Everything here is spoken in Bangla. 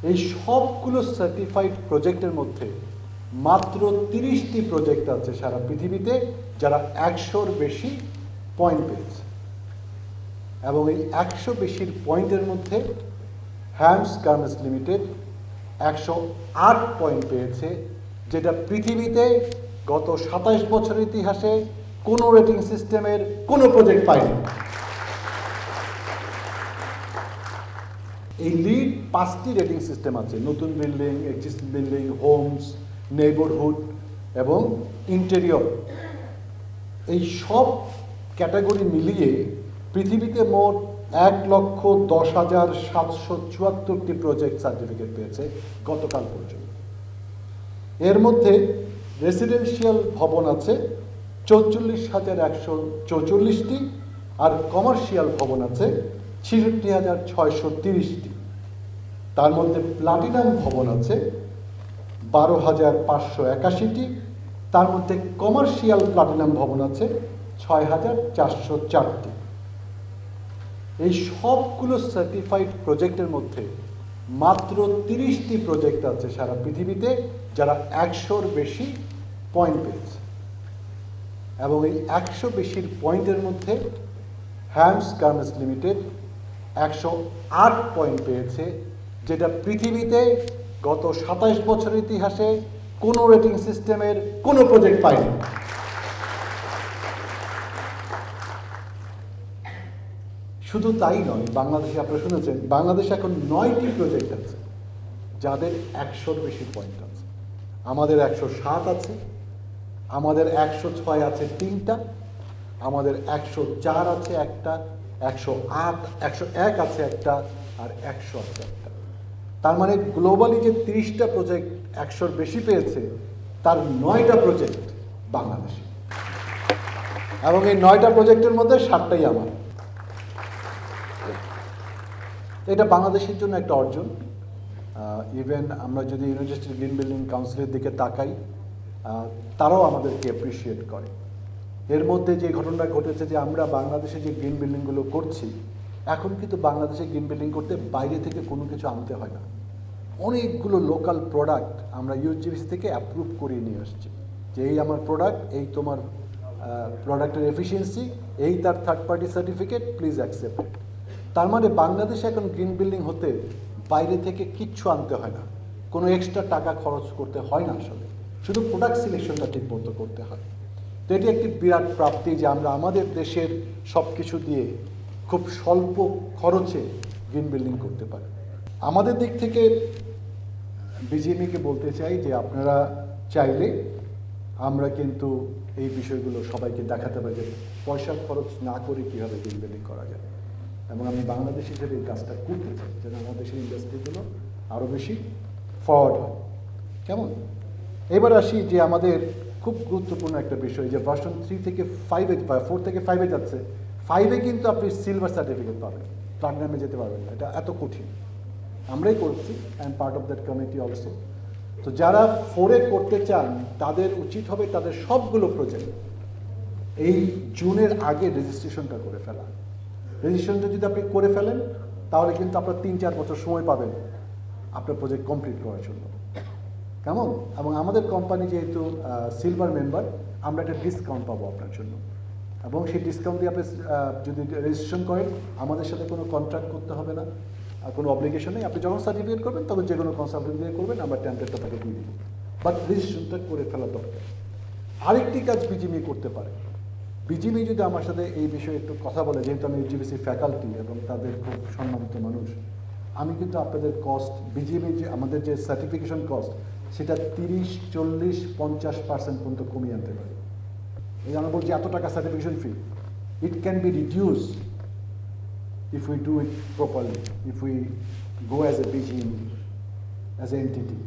এই সবগুলো সার্টিফাইড প্রজেক্টের মধ্যে মাত্র 30টি প্রজেক্ট আছে সারা পৃথিবীতে যারা 100-র বেশি পয়েন্ট পেয়েছে। এবং এই 100 বেশির পয়েন্টের মধ্যে হ্যামস গার্মেন্টস লিমিটেড 108 পয়েন্ট পেয়েছে, যেটা পৃথিবীতে গত 27 বছরের ইতিহাসে কোনো রেটিং সিস্টেমের কোনো প্রজেক্ট পায়নি। এই লিড 5টি রেটিং সিস্টেম আছে: নতুন building, existing building, homes, neighbourhood এবং ইন্টেরিয়র। এই সব ক্যাটাগরি মিলিয়ে পৃথিবীতে মোট 1,10,774টি প্রজেক্ট সার্টিফিকেট পেয়েছে গতকাল পর্যন্ত। এর মধ্যে রেসিডেন্সিয়াল ভবন আছে 44,144টি, আর কমার্শিয়াল ভবন আছে 66,630টি। তার মধ্যে প্লাটিনাম ভবন আছে 12,581টি, তার মধ্যে কমার্শিয়াল প্লাটিনাম ভবন আছে 6,404টি। এই সবগুলো সার্টিফাইড প্রজেক্টের মধ্যে মাত্র 30টি প্রজেক্ট আছে সারা পৃথিবীতে যারা 100-র বেশি পয়েন্ট পেয়েছে। এবং এই 100 বেশির পয়েন্টের মধ্যে হ্যামস গার্মেন্টস লিমিটেড 108 পয়েন্ট পেয়েছে, যেটা পৃথিবীতে গত 27 বছরের ইতিহাসে কোনো রেটিং সিস্টেমের কোনো প্রজেক্ট পায়নি। শুধু তাই নয়, বাংলাদেশে আপনারা শুনেছেন বাংলাদেশে এখন 9টি প্রজেক্ট আছে যাদের 100-র বেশি পয়েন্ট আছে। আমাদের 107 আছে, আমাদের 106 আছে 3টা, আমাদের 104 আছে একটা, 108, 101 আছে একটা, আর 100 আছে একটা। তার মানে গ্লোবালি যে 30টা প্রজেক্ট 100-র বেশি পেয়েছে, তার 9টা প্রজেক্ট বাংলাদেশে। এবং এই 9টা প্রজেক্টের মধ্যে 7টাই আমার। এটা বাংলাদেশের জন্য একটা অর্জন। ইভেন আমরা যদি ইউনিভার্সিটি গ্রিন বিল্ডিং কাউন্সিলের দিকে তাকাই, তারাও আমাদেরকে অ্যাপ্রিসিয়েট করে। এর মধ্যে যে ঘটনাটা ঘটেছে যে আমরা বাংলাদেশে যে গ্রিন বিল্ডিংগুলো করছি, এখন কিন্তু বাংলাদেশে গ্রিন বিল্ডিং করতে বাইরে থেকে কোনো কিছু আনতে হয় না। অনেকগুলো লোকাল প্রোডাক্ট আমরা ইউজিবিসি থেকে অ্যাপ্রুভ করিয়ে নিয়ে আসছি যে এই আমার প্রোডাক্ট, এই তোমার প্রোডাক্টের এফিসিয়েন্সি, এই তার third party certificate, please accept it. তার মানে বাংলাদেশে এখন গ্রিন বিল্ডিং হতে বাইরে থেকে কিচ্ছু আনতে হয় না, কোনো এক্সট্রা টাকা খরচ করতে হয় না। আসলে শুধু প্রোডাক্ট সিলেকশনটা ঠিক মতো করতে হয়। তো এটি একটি বিরাট প্রাপ্তি যে আমরা আমাদের দেশের সব কিছু দিয়ে খুব স্বল্প খরচে গ্রিন বিল্ডিং করতে পারি। আমাদের দিক থেকে বিজিএমইকে বলতে চাই যে আপনারা চাইলে আমরা কিন্তু এই বিষয়গুলো সবাইকে দেখাতে পারি যে পয়সা খরচ না করে কীভাবে গ্রিন বিল্ডিং করা যায়। এবং আমি বাংলাদেশ হিসেবে এই কাজটা করতে চাই যেন আমাদের দেশের ইন্ডাস্ট্রিগুলো আরও বেশি ফরওয়ার্ড হয়। কেমন? এবার আসি যে আমাদের খুব গুরুত্বপূর্ণ একটা বিষয় যে ভার্সন 3 থেকে 5-এ বা 4 থেকে 5-এ যাচ্ছে। 5-এ কিন্তু আপনি সিলভার সার্টিফিকেট পাবেন, প্লাটিনামে যেতে পারবেন না। এটা এত কঠিন। আমরাই করছি, I am part of that committee also. তো যারা 4-এ করতে চান তাদের উচিত হবে তাদের সবগুলো প্রজেক্ট এই জুনের আগে রেজিস্ট্রেশনটা করে ফেলা। রেজিস্ট্রেশনটা যদি আপনি করে ফেলেন তাহলে কিন্তু আপনার 3-4 বছর সময় পাবেন আপনার প্রজেক্ট কমপ্লিট করার জন্য। কেমন? এবং আমাদের কোম্পানি যেহেতু সিলভার মেম্বার, আমরা একটা ডিসকাউন্ট পাবো আপনার জন্য। এবং সেই ডিসকাউন্ট দিয়ে আপনি যদি রেজিস্ট্রেশন করেন, আমাদের সাথে কোনো কন্ট্রাক্ট করতে হবে না, কোনো অব্লিগেশন নেই। আপনি যখন সার্টিফিকেট করবেন তখন যে কোনো কনসালটেন্ট দিয়ে করবেন, আমরা টেমপ্লেটটা তাকে দিয়ে দিব। বাট রেজিস্ট্রেশনটা করে ফেলা দরকার। আরেকটি কাজ বিজিএমই করতে পারে। বিজিএমই যদি আমার সাথে এই বিষয়ে একটু কথা বলে, যেহেতু আমি ইউজিবিসি ফ্যাকাল্টি এবং তাদের খুব সম্মানিত মানুষ, আমি কিন্তু আপনাদের কস্ট বিজিএমই যে আমাদের যে সার্টিফিকেশন কস্ট সেটা 30, 40, 50% পর্যন্ত কমিয়ে আনতে পারি। এই আমরা বলছি এত টাকা certification fee, it can be reduce if we do it properly, if we go as a BGME, as an entity.